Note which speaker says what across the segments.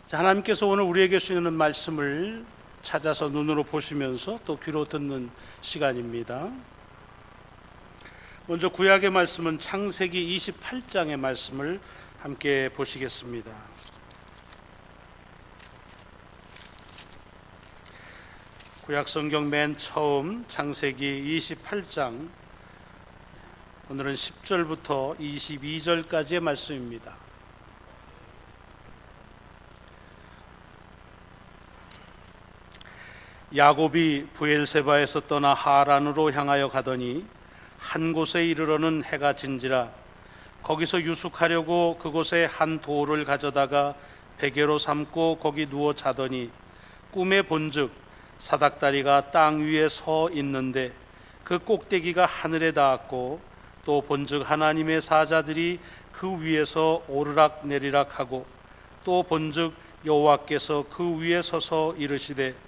Speaker 1: 자, 하나님께서 오늘 우리에게 주시는 말씀을 찾아서 눈으로 보시면서 또 귀로 듣는 시간입니다. 먼저 구약의 말씀은 창세기 28장의 말씀을 함께 보시겠습니다. 구약 성경 맨 처음 창세기 28장, 오늘은 10절부터 22절까지의 말씀입니다. 야곱이 브엘세바에서 떠나 하란으로 향하여 가더니 한 곳에 이르러는 해가 진지라. 거기서 유숙하려고 그곳에 한 돌을 가져다가 베개로 삼고 거기 누워 자더니 꿈에 본즉 사닥다리가 땅 위에 서 있는데 그 꼭대기가 하늘에 닿았고 또 본즉 하나님의 사자들이 그 위에서 오르락 내리락 하고 또 본즉 여호와께서 그 위에 서서 이르시되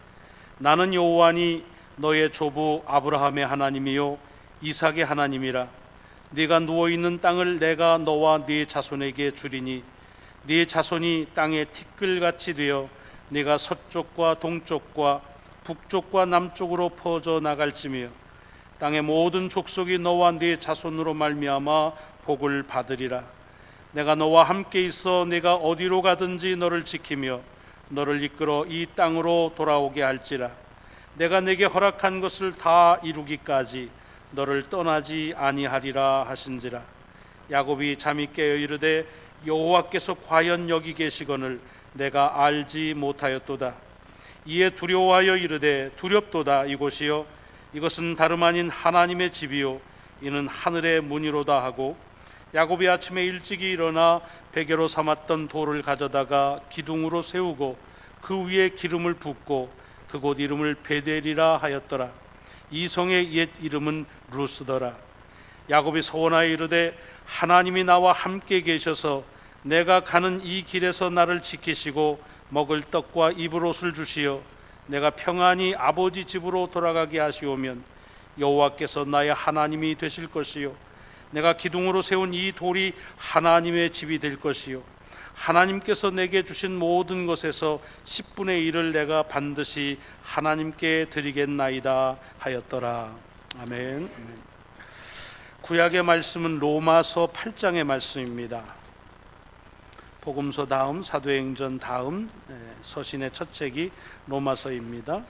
Speaker 1: 나는 여호와니 너의 조부 아브라함의 하나님이요 이삭의 하나님이라. 네가 누워있는 땅을 내가 너와 네 자손에게 주리니 네 자손이 땅의 티끌같이 되어 네가 서쪽과 동쪽과 북쪽과 남쪽으로 퍼져 나갈지며 땅의 모든 족속이 너와 네 자손으로 말미암아 복을 받으리라. 내가 너와 함께 있어 네가 어디로 가든지 너를 지키며 너를 이끌어 이 땅으로 돌아오게 할지라. 내가 네게 허락한 것을 다 이루기까지 너를 떠나지 아니하리라 하신지라. 야곱이 잠이 깨어 이르되 여호와께서 과연 여기 계시거늘 내가 알지 못하였도다. 이에 두려워하여 이르되 두렵도다. 이곳이요 이것은 다름 아닌 하나님의 집이요 이는 하늘의 문이로다 하고 야곱이 아침에 일찍이 일어나 베개로 삼았던 돌을 가져다가 기둥으로 세우고 그 위에 기름을 붓고 그곳 이름을 베델이라 하였더라. 이 성의 옛 이름은 루스더라. 야곱이 소원하여 이르되 하나님이 나와 함께 계셔서 내가 가는 이 길에서 나를 지키시고 먹을 떡과 입을 옷을 주시어 내가 평안히 아버지 집으로 돌아가게 하시오면 여호와께서 나의 하나님이 되실 것이요 내가 기둥으로 세운 이 돌이 하나님의 집이 될 것이요 하나님께서 내게 주신 모든 것에서 10분의 1을 내가 반드시 하나님께 드리겠나이다 하였더라. 아멘. 구약의 말씀은 로마서 8장의 말씀입니다. 복음서 다음, 사도행전 다음 서신의 첫 책이 로마서입니다.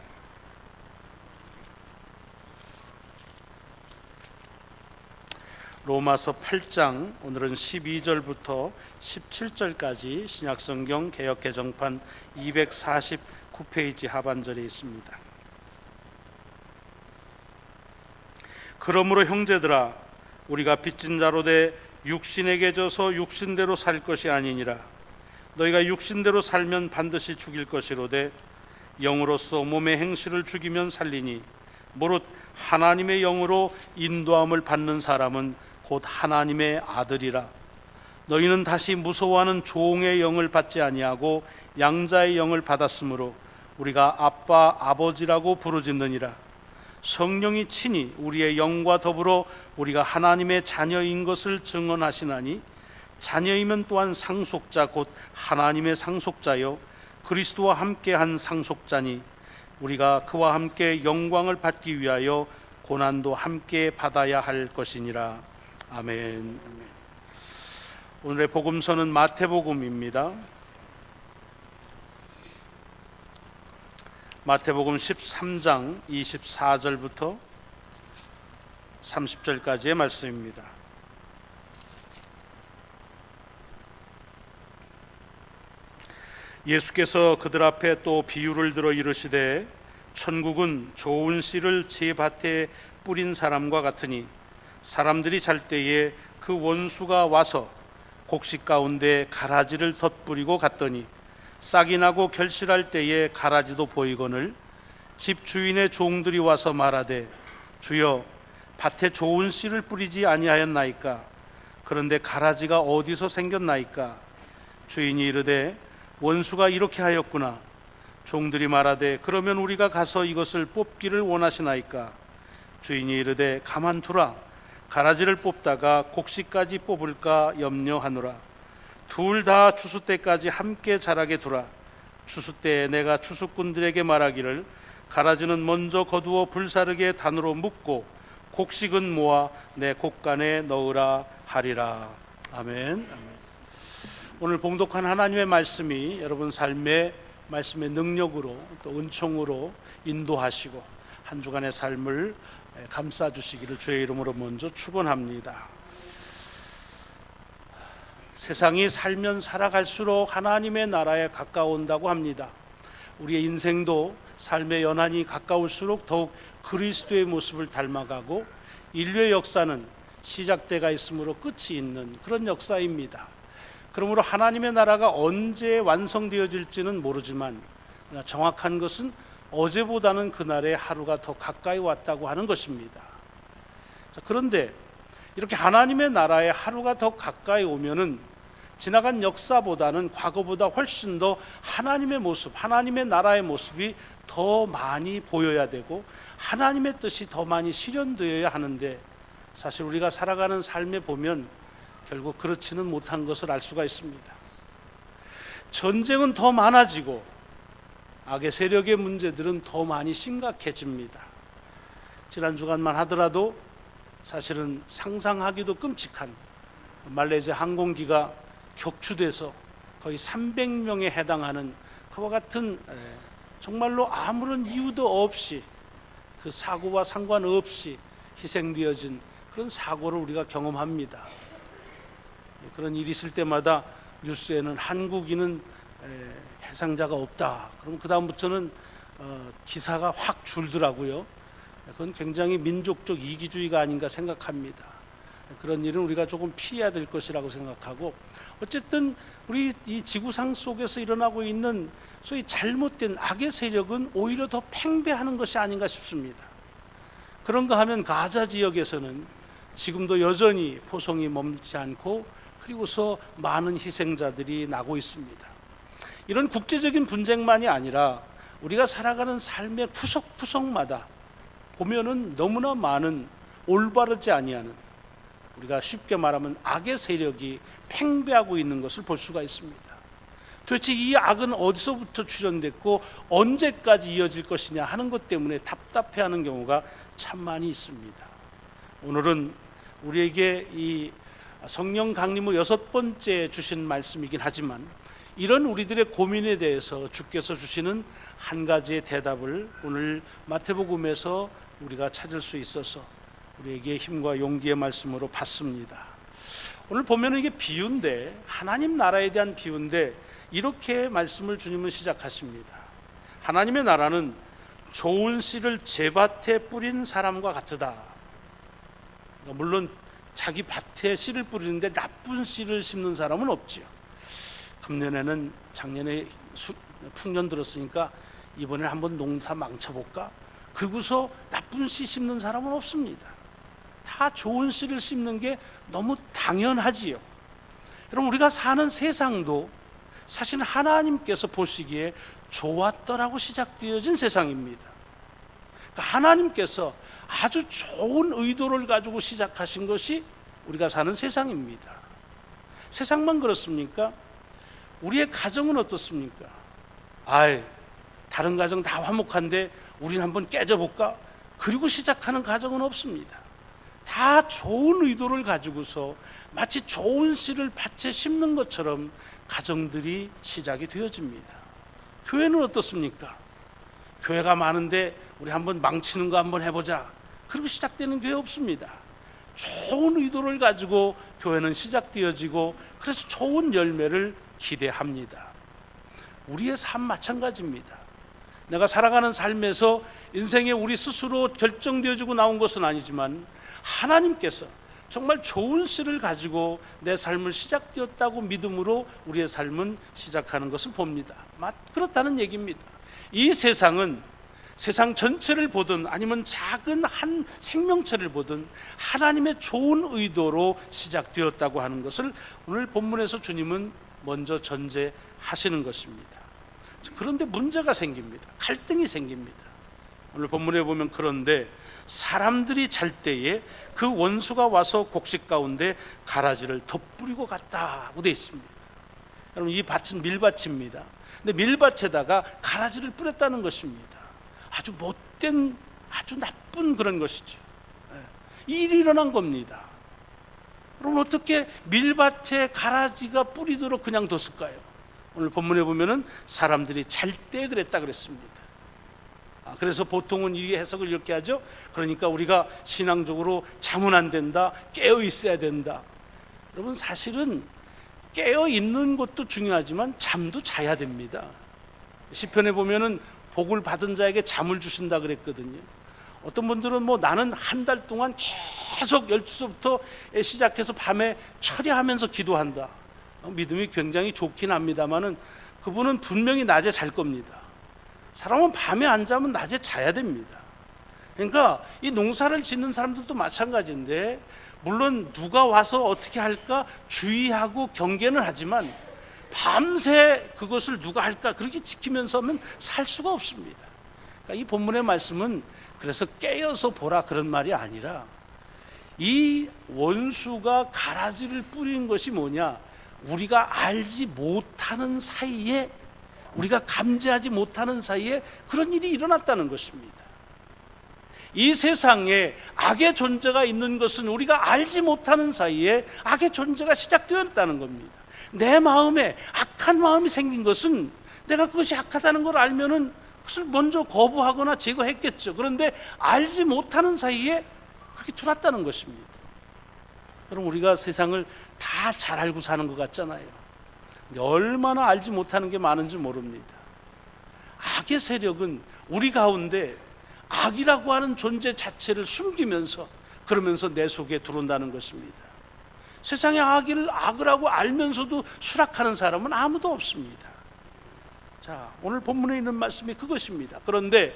Speaker 1: 로마서 8장, 오늘은 12절부터 17절까지 신약성경 개역개정판 249페이지 하반절에 있습니다. 그러므로 형제들아 우리가 빚진 자로 돼 육신에게 져서 육신대로 살 것이 아니니라. 너희가 육신대로 살면 반드시 죽일 것이로되 영으로서 몸의 행실을 죽이면 살리니 무릇 하나님의 영으로 인도함을 받는 사람은 곧 하나님의 아들이라. 너희는 다시 무서워하는 종의 영을 받지 아니하고 양자의 영을 받았으므로 우리가 아빠 아버지라고 부르짖느니라. 성령이 친히 우리의 영과 더불어 우리가 하나님의 자녀인 것을 증언하시나니 자녀이면 또한 상속자 곧 하나님의 상속자요 그리스도와 함께한 상속자니 우리가 그와 함께 영광을 받기 위하여 고난도 함께 받아야 할 것이니라. 아멘. 오늘의 복음서는 마태복음입니다. 마태복음 13장 24절부터 30절까지의 말씀입니다. 예수께서 그들 앞에 또 비유를 들어 이르시되 천국은 좋은 씨를 제 밭에 뿌린 사람과 같으니 사람들이 잘 때에 그 원수가 와서 곡식 가운데 가라지를 덧뿌리고 갔더니 싹이 나고 결실할 때에 가라지도 보이거늘 집 주인의 종들이 와서 말하되 주여 밭에 좋은 씨를 뿌리지 아니하였나이까? 그런데 가라지가 어디서 생겼나이까? 주인이 이르되 원수가 이렇게 하였구나. 종들이 말하되 그러면 우리가 가서 이것을 뽑기를 원하시나이까? 주인이 이르되 가만두라. 가라지를 뽑다가 곡식까지 뽑을까 염려하노라. 둘 다 추수 때까지 함께 자라게 두라. 추수 때 내가 추수꾼들에게 말하기를 가라지는 먼저 거두어 불사르게 단으로 묶고 곡식은 모아 내 곡간에 넣으라 하리라. 아멘. 오늘 봉독한 하나님의 말씀이 여러분 삶의 말씀의 능력으로 또 은총으로 인도하시고 한 주간의 삶을 감싸 주시기를 주의 이름으로 먼저 축원합니다. 세상이 살면 살아갈수록 하나님의 나라에 가까운다고 합니다. 우리의 인생도 삶의 연한이 가까울수록 더욱 그리스도의 모습을 닮아가고 인류의 역사는 시작대가 있으므로 끝이 있는 그런 역사입니다. 그러므로 하나님의 나라가 언제 완성되어질지는 모르지만 정확한 것은 어제보다는 그날의 하루가 더 가까이 왔다고 하는 것입니다. 그런데 이렇게 하나님의 나라의 하루가 더 가까이 오면은 지나간 역사보다는 과거보다 훨씬 더 하나님의 모습, 하나님의 나라의 모습이 더 많이 보여야 되고 하나님의 뜻이 더 많이 실현되어야 하는데 사실 우리가 살아가는 삶에 보면 결국 그렇지는 못한 것을 알 수가 있습니다. 전쟁은 더 많아지고 악의 세력의 문제들은 더 많이 심각해집니다. 지난 주간만 하더라도 사실은 상상하기도 끔찍한 말레이시아 항공기가 격추돼서 거의 300명에 해당하는 그와 같은 정말로 아무런 이유도 없이 그 사고와 상관없이 희생되어진 그런 사고를 우리가 경험합니다. 그런 일이 있을 때마다 뉴스에는 한국인은 해상자가 없다. 그럼 그 다음부터는 기사가 확 줄더라고요. 그건 굉장히 민족적 이기주의가 아닌가 생각합니다. 그런 일은 우리가 조금 피해야 될 것이라고 생각하고 어쨌든 우리 이 지구상 속에서 일어나고 있는 소위 잘못된 악의 세력은 오히려 더 팽배하는 것이 아닌가 싶습니다. 그런가 하면 가자 지역에서는 지금도 여전히 포성이 멈지 않고 그리고서 많은 희생자들이 나고 있습니다. 이런 국제적인 분쟁만이 아니라 우리가 살아가는 삶의 구석구석마다 보면은 너무나 많은 올바르지 아니하는 우리가 쉽게 말하면 악의 세력이 팽배하고 있는 것을 볼 수가 있습니다. 도대체 이 악은 어디서부터 출현됐고 언제까지 이어질 것이냐 하는 것 때문에 답답해하는 경우가 참 많이 있습니다. 오늘은 우리에게 이 성령 강림 후 6번째 주신 말씀이긴 하지만 이런 우리들의 고민에 대해서 주께서 주시는 한 가지의 대답을 오늘 마태복음에서 우리가 찾을 수 있어서 우리에게 힘과 용기의 말씀으로 받습니다. 오늘 보면 이게 비유인데 하나님 나라에 대한 비유인데 이렇게 말씀을 주님은 시작하십니다. 하나님의 나라는 좋은 씨를 제밭에 뿌린 사람과 같으다. 물론 자기 밭에 씨를 뿌리는데 나쁜 씨를 심는 사람은 없지요. 금년에는 작년에 풍년 들었으니까 이번에 한번 농사 망쳐볼까? 그러고서 나쁜 씨 심는 사람은 없습니다. 다 좋은 씨를 심는 게 너무 당연하지요. 여러분 우리가 사는 세상도 사실 하나님께서 보시기에 좋았더라고 시작되어진 세상입니다. 그러니까 하나님께서 아주 좋은 의도를 가지고 시작하신 것이 우리가 사는 세상입니다. 세상만 그렇습니까? 우리의 가정은 어떻습니까? 다른 가정 다 화목한데 우리는 한번 깨져볼까? 그리고 시작하는 가정은 없습니다. 다 좋은 의도를 가지고서 마치 좋은 씨를 밭에 심는 것처럼 가정들이 시작이 되어집니다. 교회는 어떻습니까? 교회가 많은데 우리 한번 망치는 거 한번 해보자. 그리고 시작되는 교회 없습니다. 좋은 의도를 가지고 교회는 시작되어지고 그래서 좋은 열매를 기대합니다. 우리의 삶 마찬가지입니다. 내가 살아가는 삶에서 인생에 우리 스스로 결정되어지고 나온 것은 아니지만 하나님께서 정말 좋은 씨를 가지고 내 삶을 시작되었다고 믿음으로 우리의 삶은 시작하는 것을 봅니다. 그렇다는 얘기입니다. 이 세상은 세상 전체를 보든 아니면 작은 한 생명체를 보든 하나님의 좋은 의도로 시작되었다고 하는 것을 오늘 본문에서 주님은 먼저 전제하시는 것입니다. 그런데 문제가 생깁니다. 갈등이 생깁니다. 오늘 본문에 보면 그런데 사람들이 잘 때에 그 원수가 와서 곡식 가운데 가라지를 덧뿌리고 갔다고 되어 있습니다. 여러분 이 밭은 밀밭입니다. 근데 밀밭에다가 가라지를 뿌렸다는 것입니다. 아주 못된, 아주 나쁜 그런 것이죠. 이 일이 일어난 겁니다. 그럼 어떻게 밀밭에 가라지가 뿌리도록 그냥 뒀을까요? 오늘 본문에 보면은 사람들이 잘 때 그랬다 그랬습니다. 그래서 보통은 이 해석을 이렇게 하죠. 그러니까 우리가 신앙적으로 잠은 안 된다, 깨어 있어야 된다. 여러분, 사실은 깨어 있는 것도 중요하지만 잠도 자야 됩니다. 시편에 보면은 복을 받은 자에게 잠을 주신다 그랬거든요. 어떤 분들은 나는 한 달 동안 계속 12시부터 시작해서 밤에 철야하면서 기도한다. 믿음이 굉장히 좋긴 합니다만은 그분은 분명히 낮에 잘 겁니다. 사람은 밤에 안 자면 낮에 자야 됩니다. 그러니까 이 농사를 짓는 사람들도 마찬가지인데, 물론 누가 와서 어떻게 할까 주의하고 경계는 하지만 밤새 그것을 누가 할까 그렇게 지키면서는 살 수가 없습니다. 그러니까 이 본문의 말씀은 그래서 깨어서 보라 그런 말이 아니라, 이 원수가 가라지를 뿌리는 것이 뭐냐, 우리가 알지 못하는 사이에, 우리가 감지하지 못하는 사이에 그런 일이 일어났다는 것입니다. 이 세상에 악의 존재가 있는 것은 우리가 알지 못하는 사이에 악의 존재가 시작되었다는 겁니다. 내 마음에 악한 마음이 생긴 것은 내가 그것이 악하다는 걸 알면은 그것을 먼저 거부하거나 제거했겠죠. 그런데 알지 못하는 사이에 그렇게 들어왔다는 것입니다. 여러분, 우리가 세상을 다 잘 알고 사는 것 같잖아요. 근데 얼마나 알지 못하는 게 많은지 모릅니다. 악의 세력은 우리 가운데 악이라고 하는 존재 자체를 숨기면서, 그러면서 내 속에 들어온다는 것입니다. 세상에 악이라고 알면서도 수락하는 사람은 아무도 없습니다. 자, 오늘 본문에 있는 말씀이 그것입니다. 그런데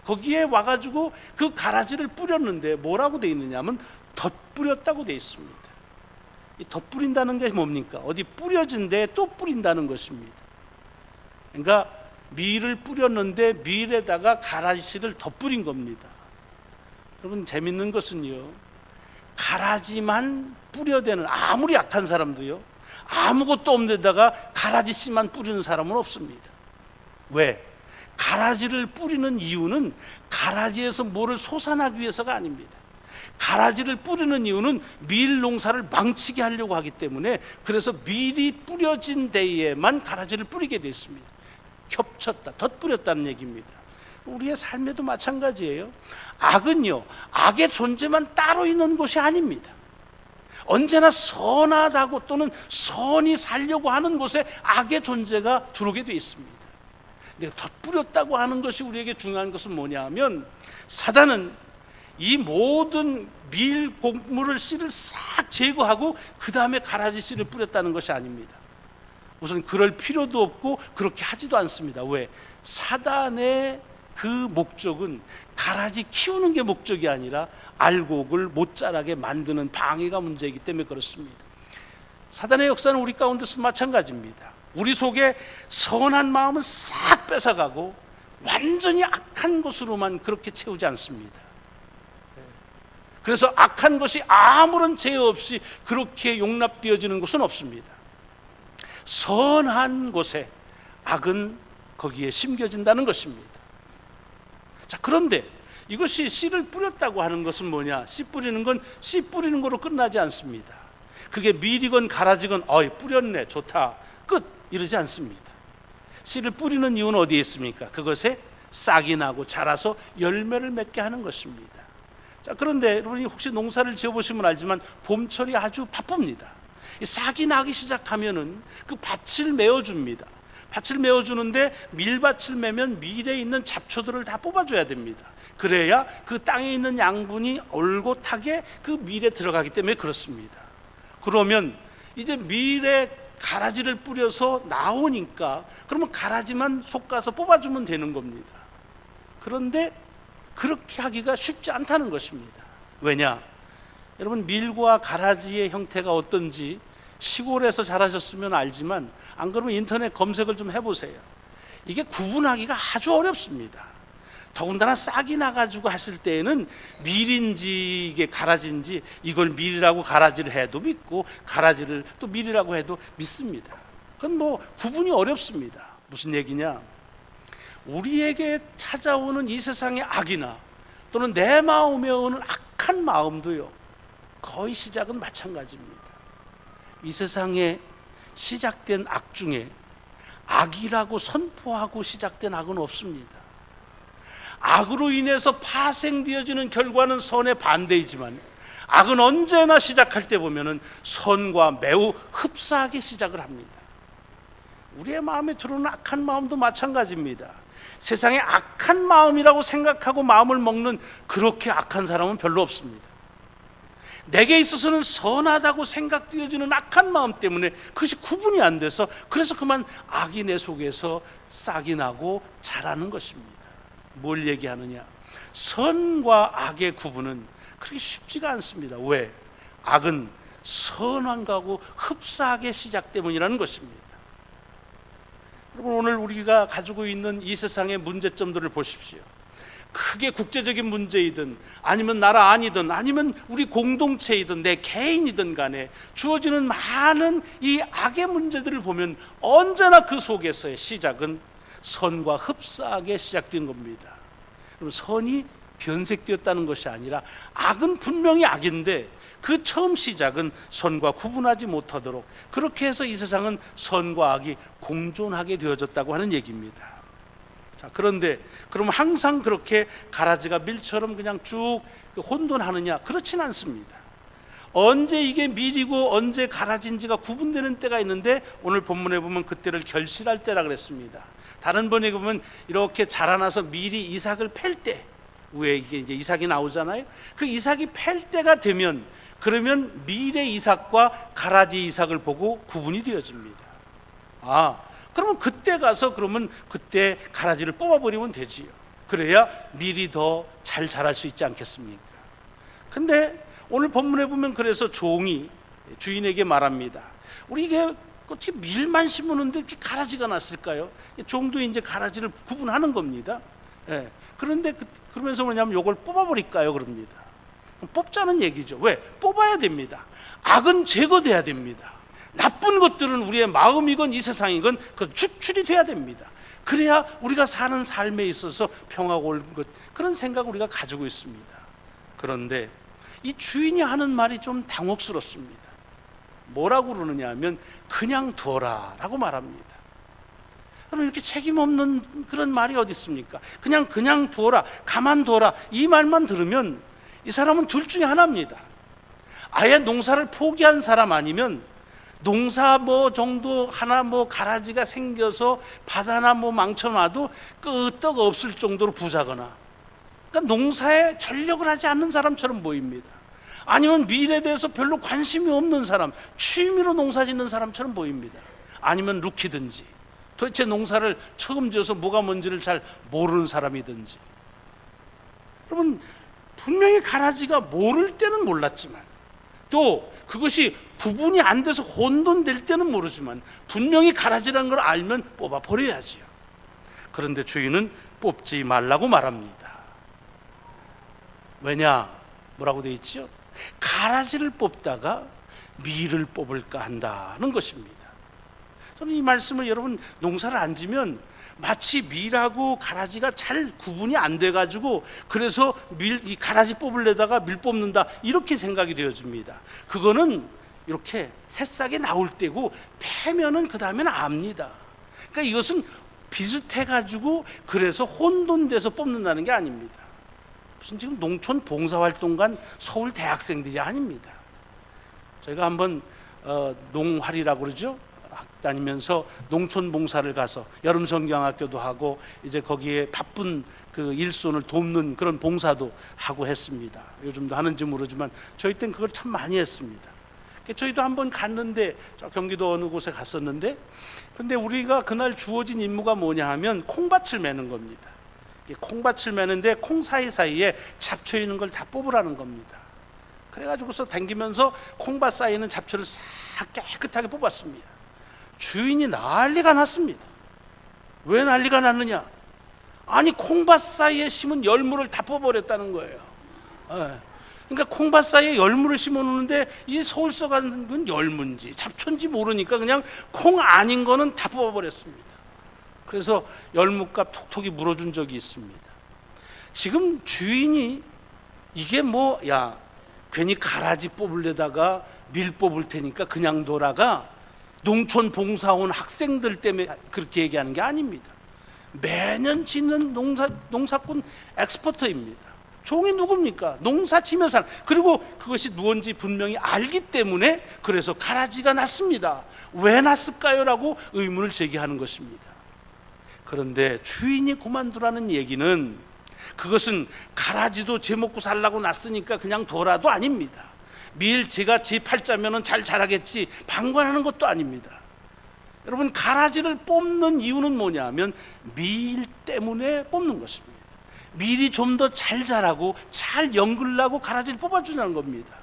Speaker 1: 거기에 와가지고 그 가라지를 뿌렸는데 뭐라고 되어 있느냐 하면 덧뿌렸다고 되어 있습니다. 이 덧뿌린다는 게 뭡니까? 어디 뿌려진 데에 또 뿌린다는 것입니다. 그러니까 밀을 뿌렸는데 밀에다가 가라지를 덧뿌린 겁니다. 여러분, 재밌는 것은요, 가라지만 뿌려대는, 아무리 약한 사람도요, 아무것도 없는 데다가 가라지 씨만 뿌리는 사람은 없습니다. 왜? 가라지를 뿌리는 이유는 가라지에서 뭐를 솟아나기 위해서가 아닙니다. 가라지를 뿌리는 이유는 밀 농사를 망치게 하려고 하기 때문에, 그래서 밀이 뿌려진 데에만 가라지를 뿌리게 되어 있습니다. 겹쳤다, 덧뿌렸다는 얘기입니다. 우리의 삶에도 마찬가지예요. 악은요, 악의 존재만 따로 있는 것이 아닙니다. 언제나 선하다고 또는 선이 살려고 하는 곳에 악의 존재가 들어오게 되어 있습니다. 근데 덧뿌렸다고 하는 것이 우리에게 중요한 것은 뭐냐 하면, 사단은 이 모든 밀 곡물을 씨를 싹 제거하고 그 다음에 가라지 씨를 뿌렸다는 것이 아닙니다. 우선 그럴 필요도 없고 그렇게 하지도 않습니다. 왜? 사단의 그 목적은 가라지 키우는 게 목적이 아니라 알곡을 못 자라게 만드는 방해가 문제이기 때문에 그렇습니다. 사단의 역사는 우리 가운데서 마찬가지입니다. 우리 속에 선한 마음은 싹 뺏어가고 완전히 악한 것으로만 그렇게 채우지 않습니다. 그래서 악한 것이 아무런 죄 없이 그렇게 용납되어지는 것은 없습니다. 선한 곳에 악은 거기에 심겨진다는 것입니다. 자, 그런데 이것이 씨를 뿌렸다고 하는 것은 뭐냐? 씨 뿌리는 건 씨 뿌리는 거로 끝나지 않습니다. 그게 밀이건 가라지건 뿌렸네, 좋다, 끝, 이러지 않습니다. 씨를 뿌리는 이유는 어디에 있습니까? 그것에 싹이 나고 자라서 열매를 맺게 하는 것입니다. 자, 그런데 여러분이 혹시 농사를 지어보시면 알지만 봄철이 아주 바쁩니다. 싹이 나기 시작하면은 그 밭을 메워줍니다. 밭을 메워주는데 밀밭을 메면 밀에 있는 잡초들을 다 뽑아줘야 됩니다. 그래야 그 땅에 있는 양분이 올곧하게 그 밀에 들어가기 때문에 그렇습니다. 그러면 이제 밀에 가라지를 뿌려서 나오니까 그러면 가라지만 솎아서 뽑아주면 되는 겁니다. 그런데 그렇게 하기가 쉽지 않다는 것입니다. 왜냐? 여러분, 밀과 가라지의 형태가 어떤지 시골에서 자라셨으면 알지만, 안 그러면 인터넷 검색을 좀 해보세요. 이게 구분하기가 아주 어렵습니다. 더군다나 싹이 나가지고 했을 때에는 밀인지 이게 가라지인지, 이걸 밀이라고 가라지를 해도 믿고 가라지를 또 밀이라고 해도 믿습니다. 그건 구분이 어렵습니다. 무슨 얘기냐? 우리에게 찾아오는 이 세상의 악이나 또는 내 마음에 오는 악한 마음도요, 거의 시작은 마찬가지입니다. 이 세상에 시작된 악 중에 악이라고 선포하고 시작된 악은 없습니다. 악으로 인해서 파생되어지는 결과는 선의 반대이지만 악은 언제나 시작할 때 보면은 선과 매우 흡사하게 시작을 합니다. 우리의 마음에 들어오는 악한 마음도 마찬가지입니다. 세상에 악한 마음이라고 생각하고 마음을 먹는 그렇게 악한 사람은 별로 없습니다. 내게 있어서는 선하다고 생각되어지는 악한 마음 때문에 그것이 구분이 안 돼서 그래서 그만 악이 내 속에서 싹이 나고 자라는 것입니다. 뭘 얘기하느냐? 선과 악의 구분은 그렇게 쉽지가 않습니다. 왜? 악은 선한가고 흡사하게 시작 때문이라는 것입니다. 여러분, 오늘 우리가 가지고 있는 이 세상의 문제점들을 보십시오. 크게 국제적인 문제이든 아니면 나라 안이든 아니면 우리 공동체이든 내 개인이든 간에 주어지는 많은 이 악의 문제들을 보면 언제나 그 속에서의 시작은 선과 흡사하게 시작된 겁니다. 그럼 선이 변색되었다는 것이 아니라 악은 분명히 악인데 그 처음 시작은 선과 구분하지 못하도록 그렇게 해서 이 세상은 선과 악이 공존하게 되어졌다고 하는 얘기입니다. 자, 그런데 그럼 항상 그렇게 가라지가 밀처럼 그냥 쭉 혼돈하느냐? 그렇진 않습니다. 언제 이게 밀이고 언제 가라지인지가 구분되는 때가 있는데 오늘 본문에 보면 그때를 결실할 때라 그랬습니다. 다른 번에 보면 이렇게 자라나서 밀이 이삭을 팰 때, 위에 이게 이제 이삭이 나오잖아요. 그 이삭이 팰 때가 되면 그러면 밀의 이삭과 가라지 이삭을 보고 구분이 되어집니다. 그러면 그때 가서 그러면 그때 가라지를 뽑아버리면 되지요. 그래야 밀이 더 잘 자랄 수 있지 않겠습니까? 근데 오늘 본문에 보면 그래서 종이 주인에게 말합니다. 우리 이게 어떻게 밀만 심었는데 이렇게 가라지가 났을까요? 종도 이제 가라지를 구분하는 겁니다. 예. 그런데 그러면서 뭐냐면 이걸 뽑아버릴까요? 그럽니다. 뽑자는 얘기죠. 왜? 뽑아야 됩니다. 악은 제거돼야 됩니다. 나쁜 것들은 우리의 마음이건 이 세상이건 그 추출이 돼야 됩니다. 그래야 우리가 사는 삶에 있어서 평화가 올 것, 그런 생각을 우리가 가지고 있습니다. 그런데 이 주인이 하는 말이 좀 당혹스럽습니다. 뭐라고 그러느냐 하면 그냥 둬라 라고 말합니다. 그럼 이렇게 책임 없는 그런 말이 어디 있습니까? 그냥 두어라, 가만둬라, 이 말만 들으면 이 사람은 둘 중에 하나입니다. 아예 농사를 포기한 사람 아니면 농사 뭐 정도 하나 뭐 가라지가 생겨서 바다나 뭐 망쳐놔도 끄떡 없을 정도로 부자거나, 그러니까 농사에 전력을 하지 않는 사람처럼 보입니다. 아니면 미래에 대해서 별로 관심이 없는 사람, 취미로 농사 짓는 사람처럼 보입니다. 아니면 루키든지 도대체 농사를 처음 지어서 뭐가 뭔지를 잘 모르는 사람이든지. 여러분, 분명히 가라지가 모를 때는 몰랐지만 또 그것이 구분이 안 돼서 혼돈될 때는 모르지만 분명히 가라지라는 걸 알면 뽑아버려야지요. 그런데 주인은 뽑지 말라고 말합니다. 왜냐? 뭐라고 되어 있죠? 가라지를 뽑다가 밀을 뽑을까 한다는 것입니다. 저는 이 말씀을, 여러분 농사를 안 지면 마치 밀하고 가라지가 잘 구분이 안 돼가지고 그래서 이 가라지 뽑으려다가 밀 뽑는다 이렇게 생각이 되어집니다. 그거는 이렇게 새싹이 나올 때고 패면은 그 다음에는 압니다. 그러니까 이것은 비슷해가지고 그래서 혼돈돼서 뽑는다는 게 아닙니다. 무슨 지금 농촌 봉사활동간 서울 대학생들이 아닙니다. 저희가 한번 농활이라고 그러죠. 다니면서 농촌 봉사를 가서 여름 성경학교도 하고 이제 거기에 바쁜 그 일손을 돕는 그런 봉사도 하고 했습니다. 요즘도 하는지 모르지만 저희 땐 그걸 참 많이 했습니다. 저희도 한번 갔는데 저 경기도 어느 곳에 갔었는데, 근데 우리가 그날 주어진 임무가 뭐냐 하면 콩밭을 매는 겁니다. 콩밭을 매는데 콩 사이사이에 잡초 있는 걸 다 뽑으라는 겁니다. 그래가지고서 당기면서 콩밭 사이에는 잡초를 싹 깨끗하게 뽑았습니다. 주인이 난리가 났습니다. 왜 난리가 났느냐? 아니 콩밭 사이에 심은 열무를 다 뽑아버렸다는 거예요. 그러니까 콩밭 사이에 열무를 심어놓는데 이 서울서 가는 건 열무인지 잡초인지 모르니까 그냥 콩 아닌 거는 다 뽑아버렸습니다. 그래서 열무값 톡톡이 물어준 적이 있습니다. 지금 주인이 이게 야 괜히 가라지 뽑으려다가 밀 뽑을 테니까 그냥 둬라가 농촌 봉사원 학생들 때문에 그렇게 얘기하는 게 아닙니다. 매년 짓는 농사꾼 엑스퍼트입니다. 종이 누굽니까? 농사 지면 사는, 그리고 그것이 누군지 분명히 알기 때문에 그래서 가라지가 났습니다. 왜 났을까요? 라고 의문을 제기하는 것입니다. 그런데 주인이 그만두라는 얘기는 그것은 가라지도 제 먹고 살라고 났으니까 그냥 둬라도 아닙니다. 밀 제가 제 팔자면은 잘 자라겠지 방관하는 것도 아닙니다. 여러분, 가라지를 뽑는 이유는 뭐냐면 밀 때문에 뽑는 것입니다. 밀이 좀 더 잘 자라고 잘 연글나고 가라지를 뽑아주는 겁니다.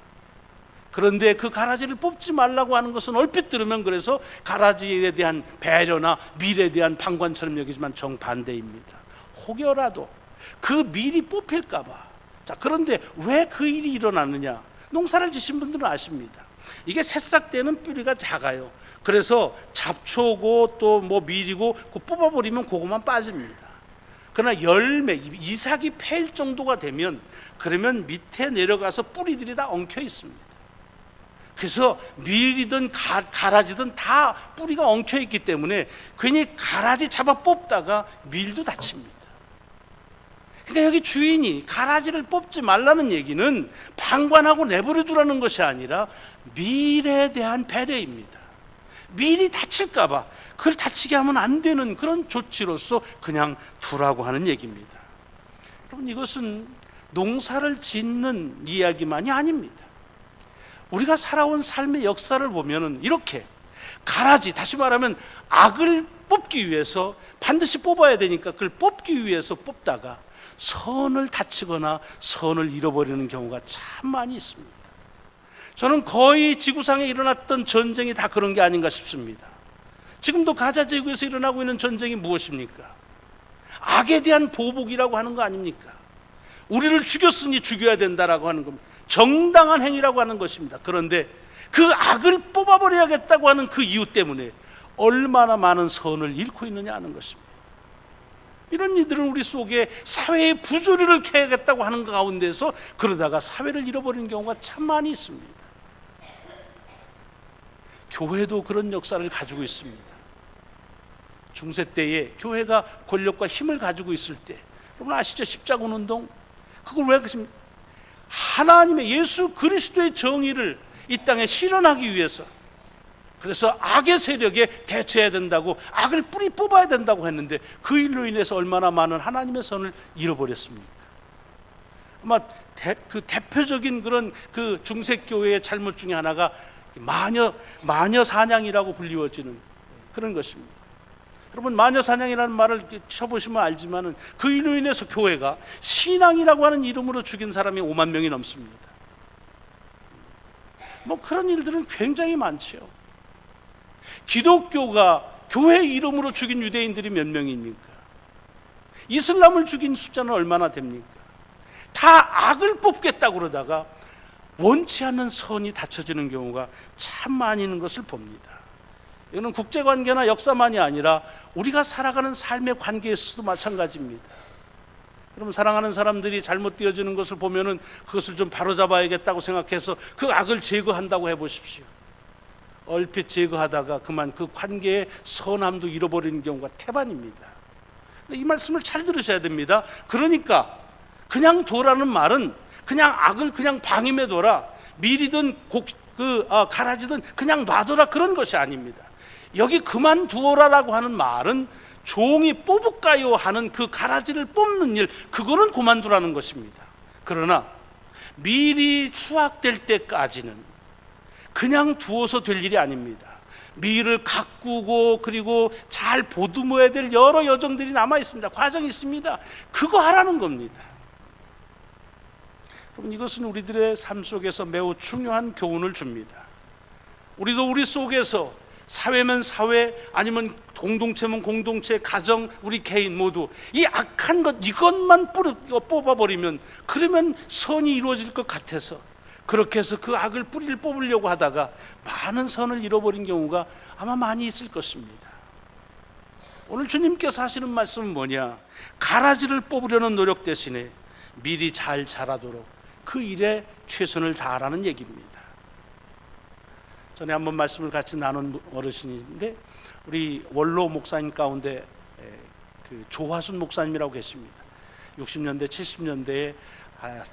Speaker 1: 그런데 그 가라지를 뽑지 말라고 하는 것은 얼핏 들으면 그래서 가라지에 대한 배려나 밀에 대한 방관처럼 여기지만 정반대입니다. 혹여라도 그 밀이 뽑힐까 봐. 자, 그런데 왜 그 일이 일어나느냐? 농사를 지신 분들은 아십니다. 이게 새싹 때는 뿌리가 작아요. 그래서 잡초고 또 밀이고 뽑아버리면 그것만 빠집니다. 그러나 열매, 이삭이 패일 정도가 되면 그러면 밑에 내려가서 뿌리들이 다 엉켜 있습니다. 그래서 밀이든 가라지든 다 뿌리가 엉켜 있기 때문에 괜히 가라지 잡아 뽑다가 밀도 다칩니다. 그러니까 여기 주인이 가라지를 뽑지 말라는 얘기는 방관하고 내버려 두라는 것이 아니라 밀에 대한 배려입니다. 밀이 다칠까 봐 그걸 다치게 하면 안 되는 그런 조치로서 그냥 두라고 하는 얘기입니다. 여러분, 이것은 농사를 짓는 이야기만이 아닙니다. 우리가 살아온 삶의 역사를 보면은 이렇게 가라지, 다시 말하면 악을 뽑기 위해서 반드시 뽑아야 되니까 그걸 뽑기 위해서 뽑다가 선을 다치거나 선을 잃어버리는 경우가 참 많이 있습니다. 저는 거의 지구상에 일어났던 전쟁이 다 그런 게 아닌가 싶습니다. 지금도 가자 지구에서 일어나고 있는 전쟁이 무엇입니까? 악에 대한 보복이라고 하는 거 아닙니까? 우리를 죽였으니 죽여야 된다라고 하는 겁니다. 정당한 행위라고 하는 것입니다. 그런데 그 악을 뽑아버려야겠다고 하는 그 이유 때문에 얼마나 많은 선을 잃고 있느냐 하는 것입니다. 이런 이들은 우리 속에 사회의 부조리를 캐야겠다고 하는 가운데서 그러다가 사회를 잃어버리는 경우가 참 많이 있습니다. 교회도 그런 역사를 가지고 있습니다. 중세 때에 교회가 권력과 힘을 가지고 있을 때, 여러분 아시죠? 십자군 운동. 그걸 왜 그렇습니까? 하나님의 예수 그리스도의 정의를 이 땅에 실현하기 위해서, 그래서 악의 세력에 대처해야 된다고, 악을 뿌리 뽑아야 된다고 했는데 그 일로 인해서 얼마나 많은 하나님의 선을 잃어버렸습니까? 아마 그 대표적인 그런 그 중세교회의 잘못 중에 하나가 마녀 사냥이라고 불리워지는 그런 것입니다. 여러분, 마녀 사냥이라는 말을 쳐보시면 알지만은 그 일로 인해서 교회가 신앙이라고 하는 이름으로 죽인 사람이 5만 명이 넘습니다. 그런 일들은 굉장히 많지요. 기독교가 교회 이름으로 죽인 유대인들이 몇 명입니까? 이슬람을 죽인 숫자는 얼마나 됩니까? 다 악을 뽑겠다고 그러다가 원치 않는 선이 닫혀지는 경우가 참 많이 있는 것을 봅니다. 이거는 국제관계나 역사만이 아니라 우리가 살아가는 삶의 관계에서도 마찬가지입니다. 여러분, 사랑하는 사람들이 잘못되어지는 것을 보면은 그것을 좀 바로잡아야겠다고 생각해서 그 악을 제거한다고 해보십시오. 얼핏 제거하다가 그만 그 관계의 선함도 잃어버리는 경우가 태반입니다. 이 말씀을 잘 들으셔야 됩니다. 그러니까 그냥 둬라는 말은 그냥 악을 그냥 방임해 둬라, 밀이든 가라지든 그냥 놔둬라, 그런 것이 아닙니다. 여기 그만두어라라고 하는 말은 종이 뽑을까요 하는 그 가라지를 뽑는 일, 그거는 그만두라는 것입니다. 그러나 밀이 수확될 때까지는 그냥 두어서 될 일이 아닙니다. 밀을 가꾸고 그리고 잘 보듬어야 될 여러 여정들이 남아 있습니다. 과정이 있습니다. 그거 하라는 겁니다. 여러분, 이것은 우리들의 삶 속에서 매우 중요한 교훈을 줍니다. 우리도 우리 속에서 사회면 사회, 아니면 공동체면 공동체, 가정, 우리 개인 모두 이 악한 것 이것만 뽑아버리면, 그러면 선이 이루어질 것 같아서 그렇게 해서 그 악을 뿌리를 뽑으려고 하다가 많은 선을 잃어버린 경우가 아마 많이 있을 것입니다. 오늘 주님께서 하시는 말씀은 뭐냐? 가라지를 뽑으려는 노력 대신에 미리 잘 자라도록 그 일에 최선을 다하라는 얘기입니다. 전에 한번 말씀을 같이 나눈 어르신인데 우리 원로 목사님 가운데 그 조화순 목사님이라고 계십니다. 60년대 70년대에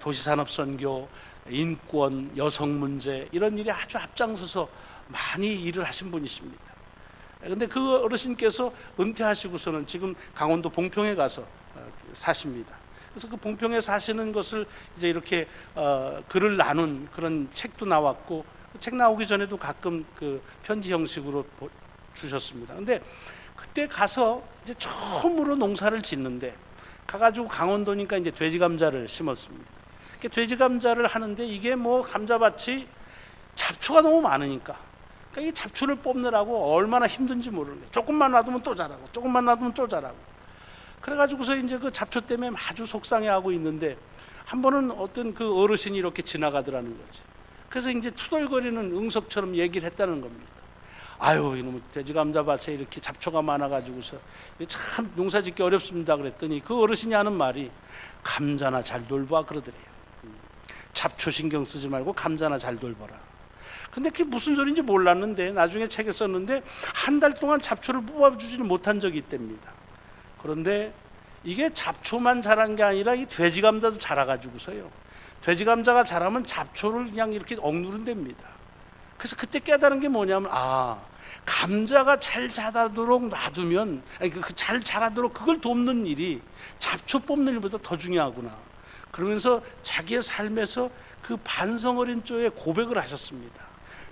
Speaker 1: 도시산업선교, 인권, 여성 문제 이런 일에 아주 앞장서서 많이 일을 하신 분이십니다. 그런데 그 어르신께서 은퇴하시고서는 지금 강원도 봉평에 가서 사십니다. 그래서 그 봉평에 사시는 것을 이제 이렇게 글을 나눈 그런 책도 나왔고, 책 나오기 전에도 가끔 그 편지 형식으로 주셨습니다. 근데 그때 가서 이제 처음으로 농사를 짓는데 가가지고 강원도니까 이제 돼지 감자를 심었습니다. 돼지 감자를 하는데 이게 뭐 감자밭이 잡초가 너무 많으니까 이 잡초를 뽑느라고 얼마나 힘든지 모르는 거예요. 조금만 놔두면 또 자라고, 조금만 놔두면 또 자라고. 그래가지고서 이제 그 잡초 때문에 아주 속상해하고 있는데 한 번은 어떤 그 어르신이 이렇게 지나가더라는 거지. 그래서 이제 투덜거리는 응석처럼 얘기를 했다는 겁니다. 아유, 이놈의 돼지 감자밭에 이렇게 잡초가 많아가지고서 참 농사짓기 어렵습니다. 그랬더니 그 어르신이 하는 말이 감자나 잘 돌봐 그러더래요. 잡초 신경 쓰지 말고 감자나 잘 돌봐라. 근데 그게 무슨 소리인지 몰랐는데 나중에 책에 썼는데 한 달 동안 잡초를 뽑아주지는 못한 적이 있답니다. 그런데 이게 잡초만 자란 게 아니라 이 돼지 감자도 자라가지고서요, 돼지 감자가 자라면 잡초를 그냥 이렇게 억누른답니다. 그래서 그때 깨달은 게 뭐냐면, 감자가 잘 자라도록 놔두면, 잘 자라도록 그걸 돕는 일이 잡초 뽑는 일보다 더 중요하구나. 그러면서 자기의 삶에서 그 반성어린 쪽에 고백을 하셨습니다.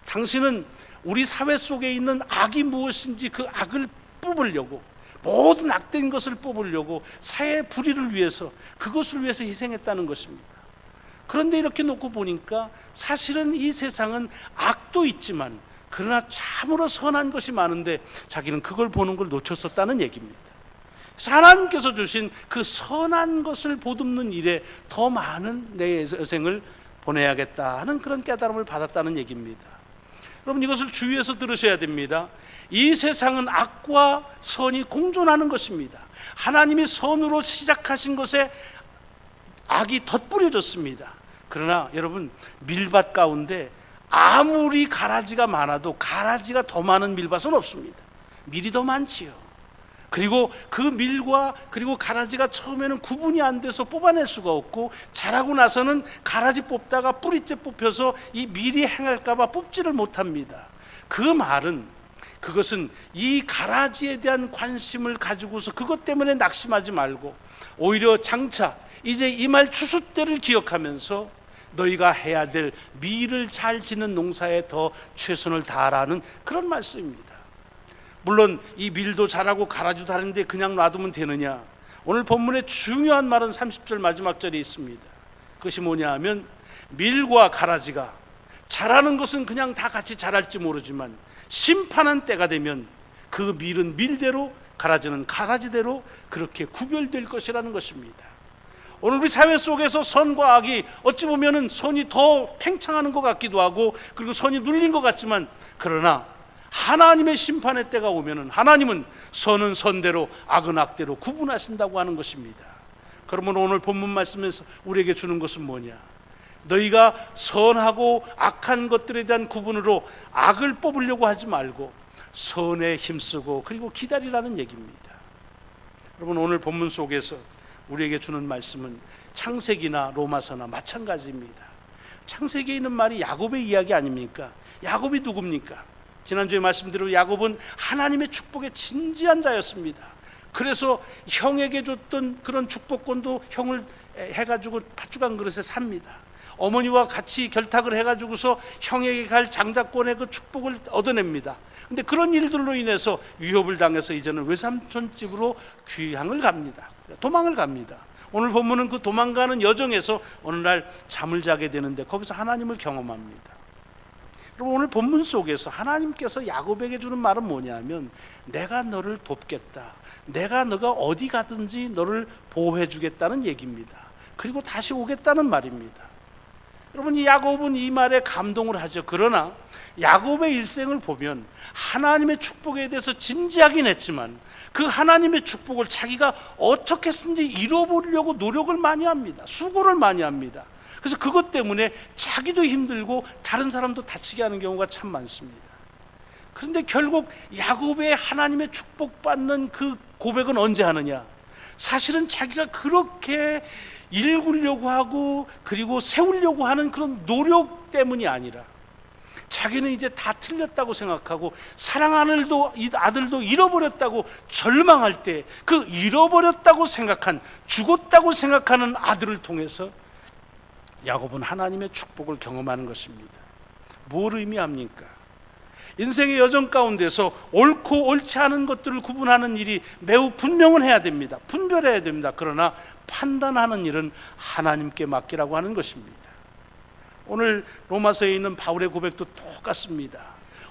Speaker 1: 당신은 우리 사회 속에 있는 악이 무엇인지 그 악을 뽑으려고, 모든 악된 것을 뽑으려고 사회의 불의를 위해서, 그것을 위해서 희생했다는 것입니다. 그런데 이렇게 놓고 보니까 사실은 이 세상은 악도 있지만 그러나 참으로 선한 것이 많은데 자기는 그걸 보는 걸 놓쳤었다는 얘기입니다. 하나님께서 주신 그 선한 것을 보듬는 일에 더 많은 내 여생을 보내야겠다 하는 그런 깨달음을 받았다는 얘기입니다. 여러분, 이것을 주의해서 들으셔야 됩니다. 이 세상은 악과 선이 공존하는 것입니다. 하나님이 선으로 시작하신 것에 악이 덧뿌려졌습니다. 그러나 여러분, 밀밭 가운데 아무리 가라지가 많아도 가라지가 더 많은 밀밭은 없습니다. 밀이 더 많지요. 그리고 그 밀과 그리고 가라지가 처음에는 구분이 안 돼서 뽑아낼 수가 없고, 자라고 나서는 가라지 뽑다가 뿌리째 뽑혀서 이 밀이 행할까 봐 뽑지를 못합니다. 그 말은, 그것은 이 가라지에 대한 관심을 가지고서 그것 때문에 낙심하지 말고 오히려 장차 이제 이 말 추수 때를 기억하면서 너희가 해야 될 밀을 잘 짓는 농사에 더 최선을 다하라는 그런 말씀입니다. 물론 이 밀도 자라고 가라지도 다른데 그냥 놔두면 되느냐? 오늘 본문의 중요한 말은 30절 마지막 절에 있습니다. 그것이 뭐냐 하면, 밀과 가라지가 자라는 것은 그냥 다 같이 자랄지 모르지만 심판한 때가 되면 그 밀은 밀대로, 가라지는 가라지대로 그렇게 구별될 것이라는 것입니다. 오늘 우리 사회 속에서 선과 악이 어찌 보면은 선이 더 팽창하는 것 같기도 하고, 그리고 선이 눌린 것 같지만, 그러나 하나님의 심판의 때가 오면은 하나님은 선은 선대로 악은 악대로 구분하신다고 하는 것입니다. 그러면 오늘 본문 말씀에서 우리에게 주는 것은 뭐냐? 너희가 선하고 악한 것들에 대한 구분으로 악을 뽑으려고 하지 말고 선에 힘쓰고 그리고 기다리라는 얘기입니다. 여러분, 오늘 본문 속에서 우리에게 주는 말씀은 창세기나 로마서나 마찬가지입니다. 창세기에 있는 말이 야곱의 이야기 아닙니까? 야곱이 누굽니까? 지난주에 말씀드린 야곱은 하나님의 축복에 진지한 자였습니다. 그래서 형에게 줬던 그런 축복권도 형을 해가지고 팥죽한 그릇에 삽니다. 어머니와 같이 결탁을 해가지고서 형에게 갈 장자권의 그 축복을 얻어냅니다. 근데 그런 일들로 인해서 위협을 당해서 이제는 외삼촌 집으로 귀향을 갑니다. 도망을 갑니다. 오늘 본문은 그 도망가는 여정에서 어느 날 잠을 자게 되는데 거기서 하나님을 경험합니다. 여러분, 오늘 본문 속에서 하나님께서 야곱에게 주는 말은 뭐냐면, 내가 너를 돕겠다, 내가 너가 어디 가든지 너를 보호해 주겠다는 얘기입니다. 그리고 다시 오겠다는 말입니다. 여러분, 이 야곱은 이 말에 감동을 하죠. 그러나 야곱의 일생을 보면 하나님의 축복에 대해서 진지하긴 했지만 그 하나님의 축복을 자기가 어떻게 해서든지 잃어버리려고 노력을 많이 합니다. 수고를 많이 합니다. 그래서 그것 때문에 자기도 힘들고 다른 사람도 다치게 하는 경우가 참 많습니다. 그런데 결국 야곱의 하나님의 축복받는 그 고백은 언제 하느냐? 사실은 자기가 그렇게 일구려고 하고 그리고 세우려고 하는 그런 노력 때문이 아니라 자기는 이제 다 틀렸다고 생각하고 사랑하는 아들도 잃어버렸다고 절망할 때 그 잃어버렸다고 생각한, 죽었다고 생각하는 아들을 통해서 야곱은 하나님의 축복을 경험하는 것입니다. 뭘 의미합니까? 인생의 여정 가운데서 옳고 옳지 않은 것들을 구분하는 일이 매우 분명은 해야 됩니다. 분별해야 됩니다. 그러나 판단하는 일은 하나님께 맡기라고 하는 것입니다. 오늘 로마서에 있는 바울의 고백도 똑같습니다.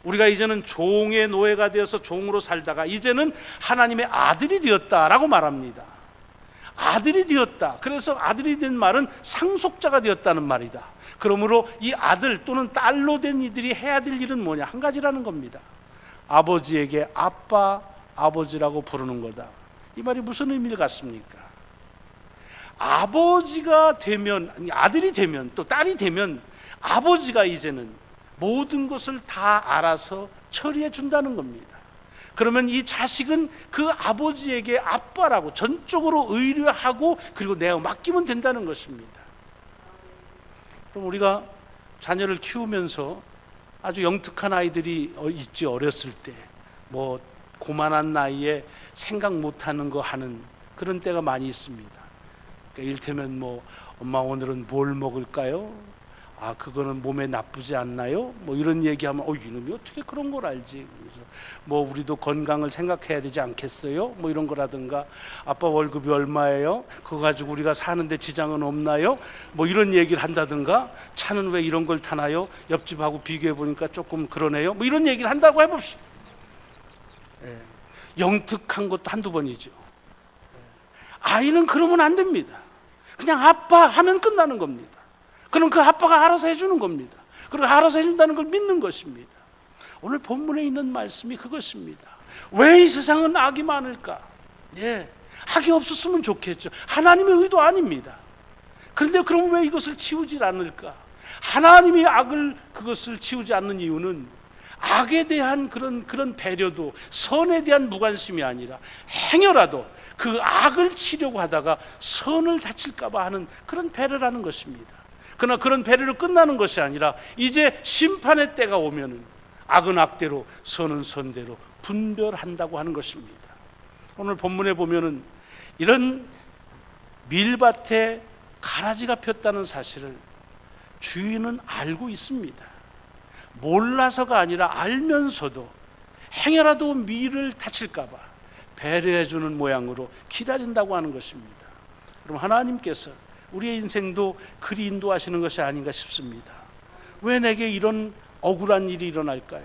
Speaker 1: 우리가 이제는 종의 노예가 되어서 종으로 살다가 이제는 하나님의 아들이 되었다라고 말합니다. 아들이 되었다. 그래서 아들이 된 말은 상속자가 되었다는 말이다. 그러므로 이 아들 또는 딸로 된 이들이 해야 될 일은 뭐냐? 한 가지라는 겁니다. 아버지에게 아빠, 아버지라고 부르는 거다. 이 말이 무슨 의미를 갖습니까? 아버지가 되면, 아들이 되면, 또 딸이 되면 아버지가 이제는 모든 것을 다 알아서 처리해 준다는 겁니다. 그러면 이 자식은 그 아버지에게 아빠라고 전적으로 의뢰하고 그리고 내가 맡기면 된다는 것입니다. 그럼 우리가 자녀를 키우면서 아주 영특한 아이들이 있지. 어렸을 때 뭐 고만한 나이에 생각 못하는 거 하는 그런 때가 많이 있습니다. 그러니까 이를테면 뭐 엄마 오늘은 뭘 먹을까요? 아 그거는 몸에 나쁘지 않나요? 뭐 이런 얘기하면 이놈이 어떻게 그런 걸 알지? 그래서 뭐 우리도 건강을 생각해야 되지 않겠어요? 뭐 이런 거라든가 아빠 월급이 얼마예요? 그거 가지고 우리가 사는데 지장은 없나요? 뭐 이런 얘기를 한다든가 차는 왜 이런 걸 타나요? 옆집하고 비교해 보니까 조금 그러네요. 뭐 이런 얘기를 한다고 해봅시다. 예. 영특한 것도 한두 번이죠. 아이는 그러면 안 됩니다. 그냥 아빠 하면 끝나는 겁니다. 그럼 그 아빠가 알아서 해주는 겁니다. 그리고 알아서 해준다는 걸 믿는 것입니다. 오늘 본문에 있는 말씀이 그것입니다. 왜 이 세상은 악이 많을까? 예, 악이 없었으면 좋겠죠. 하나님의 의도 아닙니다. 그런데 그럼 왜 이것을 치우질 않을까? 하나님이 그것을 치우지 않는 이유는 악에 대한 그런 배려도 선에 대한 무관심이 아니라 행여라도 그 악을 치려고 하다가 선을 다칠까 봐 하는 그런 배려라는 것입니다. 그러나 그런 배려로 끝나는 것이 아니라 이제 심판의 때가 오면은 악은 악대로 선은 선대로 분별한다고 하는 것입니다. 오늘 본문에 보면은 이런 밀밭에 가라지가 폈다는 사실을 주인은 알고 있습니다. 몰라서가 아니라 알면서도 행여라도 밀을 다칠까 봐 배려해 주는 모양으로 기다린다고 하는 것입니다. 그럼 하나님께서 우리의 인생도 그리 인도하시는 것이 아닌가 싶습니다. 왜 내게 이런 억울한 일이 일어날까요?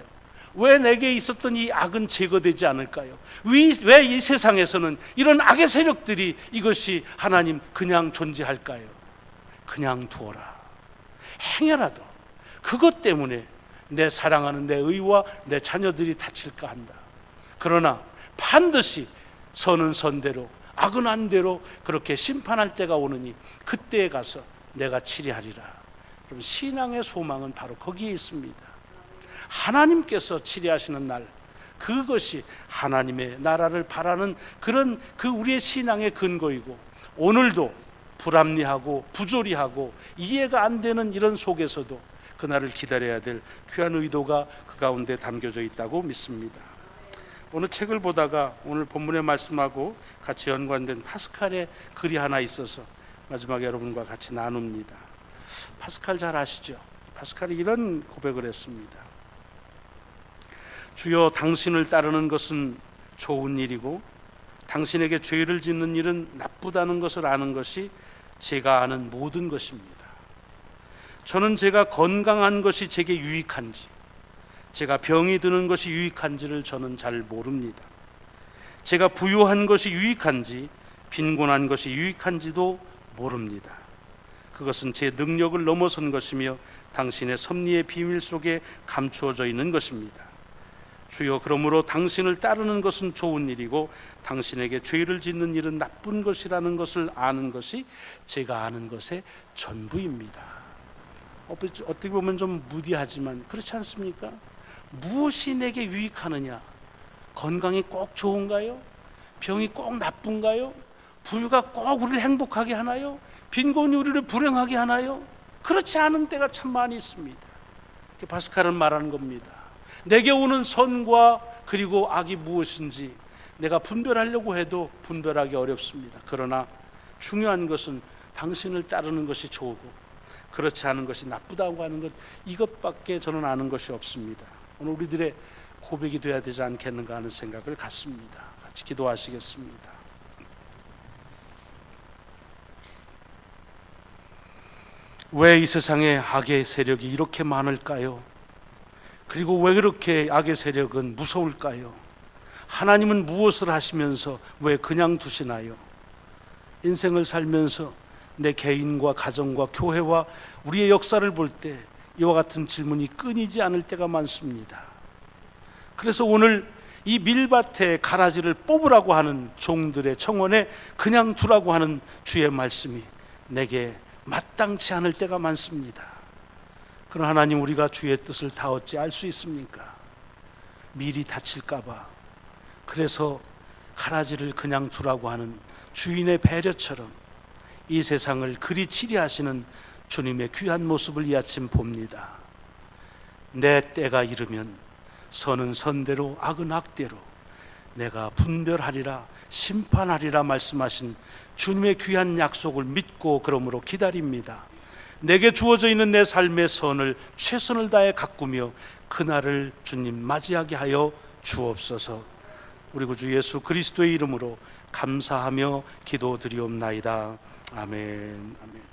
Speaker 1: 왜 내게 있었던 이 악은 제거되지 않을까요? 왜 이 세상에서는 이런 악의 세력들이 이것이 하나님 그냥 존재할까요? 그냥 두어라. 행여라도 그것 때문에 내 사랑하는 내 의와 내 자녀들이 다칠까 한다. 그러나 반드시 선은 선대로 악은 안대로 그렇게 심판할 때가 오느니 그때에 가서 내가 치리하리라. 여러분, 신앙의 소망은 바로 거기에 있습니다. 하나님께서 치리하시는 날, 그것이 하나님의 나라를 바라는 그런 우리의 신앙의 근거이고, 오늘도 불합리하고 부조리하고 이해가 안 되는 이런 속에서도 그날을 기다려야 될 귀한 의도가 그 가운데 담겨져 있다고 믿습니다. 오늘 책을 보다가 오늘 본문의 말씀하고 같이 연관된 파스칼의 글이 하나 있어서 마지막에 여러분과 같이 나눕니다. 파스칼 잘 아시죠? 파스칼이 이런 고백을 했습니다. 주여, 당신을 따르는 것은 좋은 일이고 당신에게 죄를 짓는 일은 나쁘다는 것을 아는 것이 제가 아는 모든 것입니다. 저는 제가 건강한 것이 제게 유익한지, 제가 병이 드는 것이 유익한지를 저는 잘 모릅니다. 제가 부유한 것이 유익한지 빈곤한 것이 유익한지도 모릅니다. 그것은 제 능력을 넘어선 것이며 당신의 섭리의 비밀 속에 감추어져 있는 것입니다. 주여, 그러므로 당신을 따르는 것은 좋은 일이고 당신에게 죄를 짓는 일은 나쁜 것이라는 것을 아는 것이 제가 아는 것의 전부입니다. 어떻게 보면 좀 무디하지만 그렇지 않습니까? 무엇이 내게 유익하느냐? 건강이 꼭 좋은가요? 병이 꼭 나쁜가요? 부유가 꼭 우리를 행복하게 하나요? 빈곤이 우리를 불행하게 하나요? 그렇지 않은 때가 참 많이 있습니다. 바스칼은 말하는 겁니다. 내게 오는 선과 그리고 악이 무엇인지 내가 분별하려고 해도 분별하기 어렵습니다. 그러나 중요한 것은 당신을 따르는 것이 좋고 그렇지 않은 것이 나쁘다고 하는 것, 이것밖에 저는 아는 것이 없습니다. 오늘 우리들의 고백이 되어야 되지 않겠는가 하는 생각을 갖습니다. 같이 기도하시겠습니다. 왜 이 세상에 악의 세력이 이렇게 많을까요? 그리고 왜 그렇게 악의 세력은 무서울까요? 하나님은 무엇을 하시면서 왜 그냥 두시나요? 인생을 살면서 내 개인과 가정과 교회와 우리의 역사를 볼 때 이와 같은 질문이 끊이지 않을 때가 많습니다. 그래서 오늘 이 밀밭에 가라지를 뽑으라고 하는 종들의 청원에 그냥 두라고 하는 주의 말씀이 내게 마땅치 않을 때가 많습니다. 그러나 하나님, 우리가 주의 뜻을 다 어찌 알 수 있습니까? 미리 다칠까 봐 그래서 가라지를 그냥 두라고 하는 주인의 배려처럼 이 세상을 그리 치리하시는 주님의 귀한 모습을 이 아침 봅니다. 내 때가 이르면 선은 선대로 악은 악대로 내가 분별하리라 심판하리라 말씀하신 주님의 귀한 약속을 믿고 그러므로 기다립니다. 내게 주어져 있는 내 삶의 선을 최선을 다해 가꾸며 그날을 주님 맞이하게 하여 주옵소서. 우리 구주 예수 그리스도의 이름으로 감사하며 기도드리옵나이다. 아멘. 아멘.